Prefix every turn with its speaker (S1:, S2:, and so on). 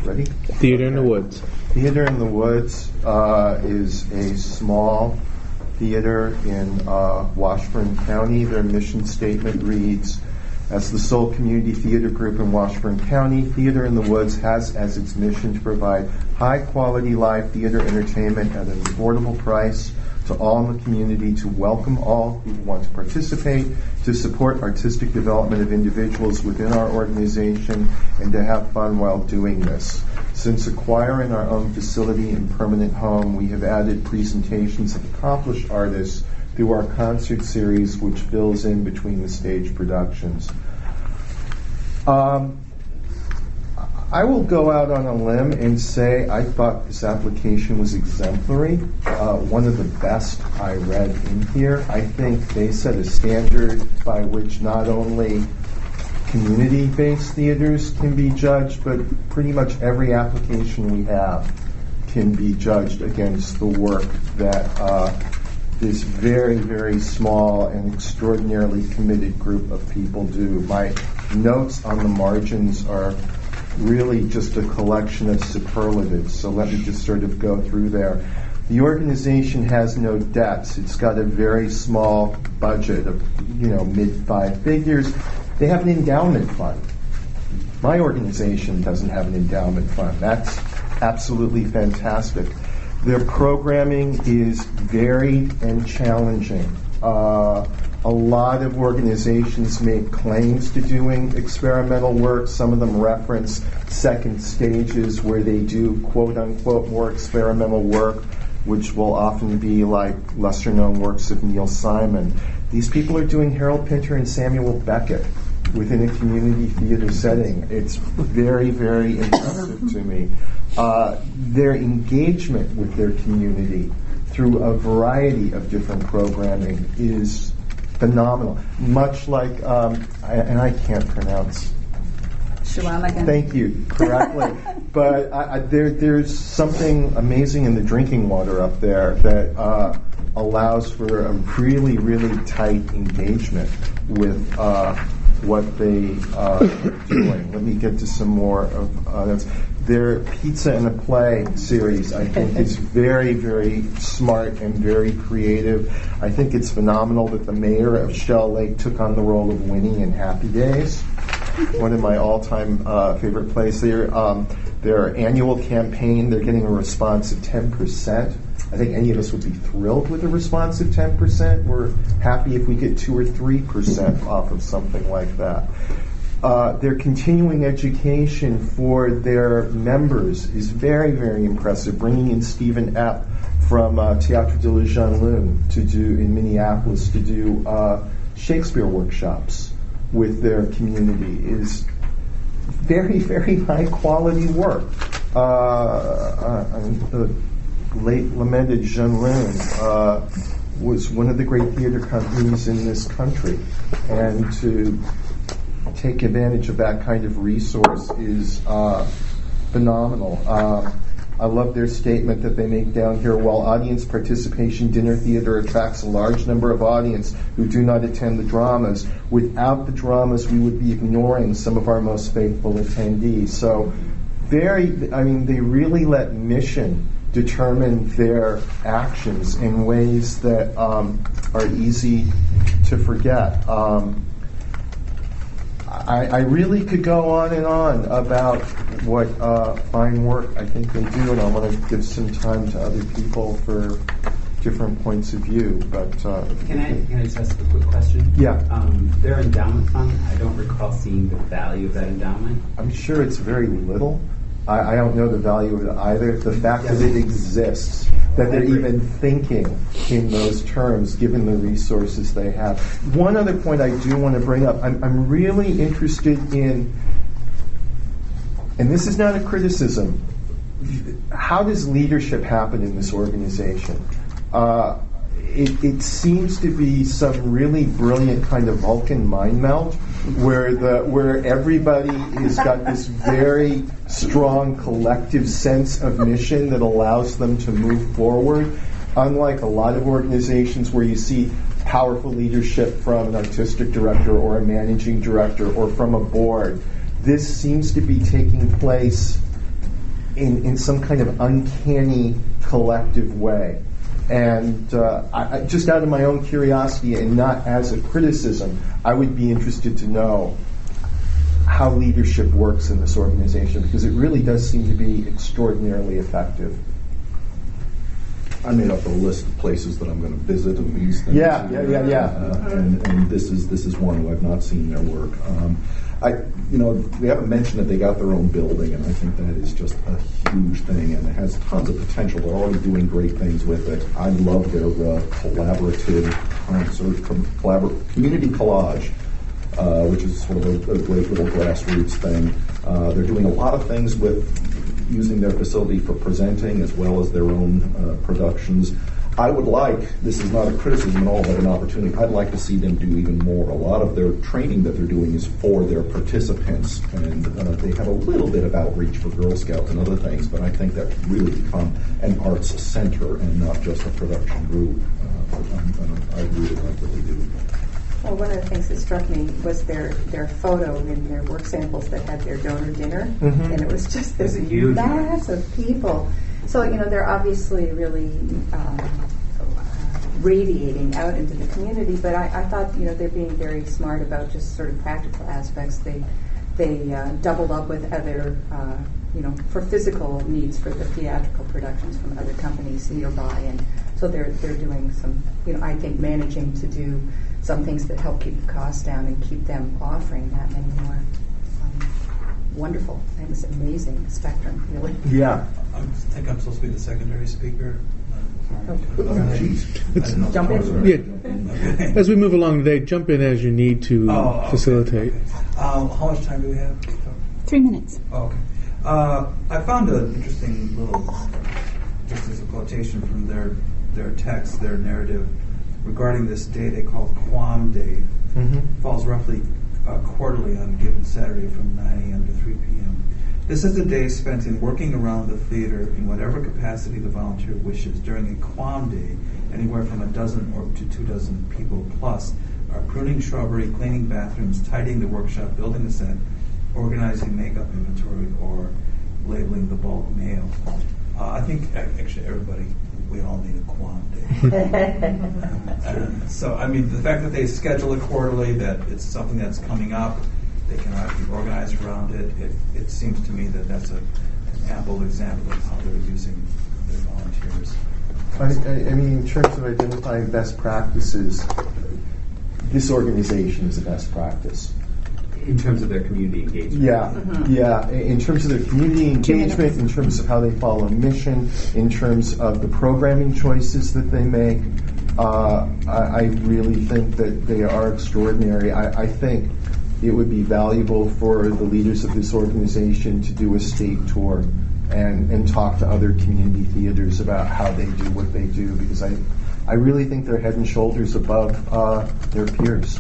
S1: Ready?
S2: Theater in the Woods.
S1: Theater in the Woods is a small theater in Washburn County. Their mission statement reads, as the sole community theater group in Washburn County, Theater in the Woods has as its mission to provide high-quality live theater entertainment at an affordable price to all in the community, to welcome all who want to participate, to support artistic development of individuals within our organization, and to have fun while doing this. Since acquiring our own facility and permanent home, we have added presentations of accomplished artists through our concert series, which fills in between the stage productions. I will go out on a limb and say I thought this application was exemplary, one of the best I read in here. I think they set a standard by which not only community-based theaters can be judged, but pretty much every application we have can be judged against the work that this very, very small and extraordinarily committed group of people do. My notes on the margins are really just a collection of superlatives, so let me just sort of go through there. The organization has no debts. It's got a very small budget of, mid-five figures. They have an endowment fund. My organization doesn't have an endowment fund. That's absolutely fantastic. Their programming is varied and challenging. A lot of organizations make claims to doing experimental work. Some of them reference second stages where they do quote-unquote more experimental work, which will often be like lesser-known works of Neil Simon. These people are doing Harold Pinter and Samuel Beckett within a community theater setting. It's very, very impressive to me. Their engagement with their community through a variety of different programming is phenomenal. Much like, and I can't pronounce.
S3: Shawamigan.
S1: Thank you, correctly. But there's something amazing in the drinking water up there that allows for a really, really tight engagement with what they are doing. Let me get to some more of that's. Their Pizza and a Play series, I think, is very, very smart and very creative. I think it's phenomenal that the mayor of Shell Lake took on the role of Winnie in Happy Days, one of my all-time favorite plays. Their annual campaign, they're getting a response of 10%. I think any of us would be thrilled with a response of 10%. We're happy if we get 2 or 3% off of something like that. Their continuing education for their members is very, very impressive. Bringing in Stephen Epp from Théâtre de la Jeune Lune in Minneapolis to do Shakespeare workshops with their community is very, very high quality work. The late lamented Jeune Lune was one of the great theater companies in this country, and to take advantage of that kind of resource is phenomenal. I love their statement that they make down here. While audience participation dinner theater attracts a large number of audience who do not attend the dramas, without the dramas we would be ignoring some of our most faithful attendees. So they really let mission determine their actions in ways that are easy to forget. I really could go on and on about what fine work I think they do, and I want to give some time to other people for different points of view. But
S4: can I just ask a quick question?
S1: Yeah.
S4: Their endowment fund, I don't recall seeing the value of that endowment.
S1: I'm sure it's very little. I don't know the value of it either. The fact that it exists, that they're even thinking in those terms, given the resources they have. One other point I do want to bring up, I'm really interested in, and this is not a criticism, how does leadership happen in this organization? It seems to be some really brilliant kind of Vulcan mind melt where everybody has got this very strong collective sense of mission that allows them to move forward. Unlike a lot of organizations where you see powerful leadership from an artistic director or a managing director or from a board, this seems to be taking place in some kind of uncanny collective way. And I, just out of my own curiosity and not as a criticism, I would be interested to know how leadership works in this organization, because it really does seem to be extraordinarily effective.
S2: I made up a list of places that I'm going to visit and these things.
S1: Yeah.
S2: And this is one who I've not seen their work. We haven't mentioned that they got their own building, and I think that is just a huge thing, and it has tons of potential. They're already doing great things with it. I love their collaborative community collage, which is sort of a great little grassroots thing. They're doing a lot of things with using their facility for presenting as well as their own productions. I would like, this is not a criticism at all, but an opportunity, I'd like to see them do even more. A lot of their training that they're doing is for their participants, and they have a little bit of outreach for Girl Scouts and other things, but I think that could really become an arts center and not just a production group. I really like what they do.
S5: Well, one of the things that struck me was their photo in their work samples that had their donor dinner, and it was just this
S4: Huge.
S5: mass of people. So, they're obviously really radiating out into the community, but I thought, they're being very smart about just sort of practical aspects. They doubled up with other, for physical needs for the theatrical productions from other companies nearby, and so they're doing some, I think managing to do some things that help keep the costs down and keep them offering that many more. Wonderful. It was amazing spectrum, really.
S1: Yeah.
S6: I think I'm supposed to be the secondary speaker.
S2: Jeez.
S5: Jump in.
S7: Yeah.
S6: Okay.
S7: As we move along today, jump in as you need to
S6: Okay,
S7: facilitate.
S6: okay. How much time do we have?
S3: 3 minutes.
S6: Oh, okay. I found an interesting little, just as a quotation from their text, their narrative, regarding this day they call Quam Day. Falls roughly quarterly on a given Saturday from 9 a.m. to 3 p.m. This is a day spent in working around the theater in whatever capacity the volunteer wishes. During a Quam Day, anywhere from a dozen or to 24 people plus are pruning shrubbery, cleaning bathrooms, tidying the workshop, building the set, organizing makeup inventory, or labeling the bulk mail. I think actually everybody, we all need a Quam Day. So, I mean, the fact that they schedule it quarterly, that it's something that's coming up, they can be organized around it. It seems to me that that's an ample example of how they're using their volunteers.
S1: I mean, in terms of identifying best practices, this organization is a best practice.
S4: In terms of their community engagement.
S1: Yeah. In terms of their community engagement, in terms of how they follow mission, in terms of the programming choices that they make, I really think that they are extraordinary. I think it would be valuable for the leaders of this organization to do a state tour and talk to other community theaters about how they do what they do, because I really think they're head and shoulders above their peers.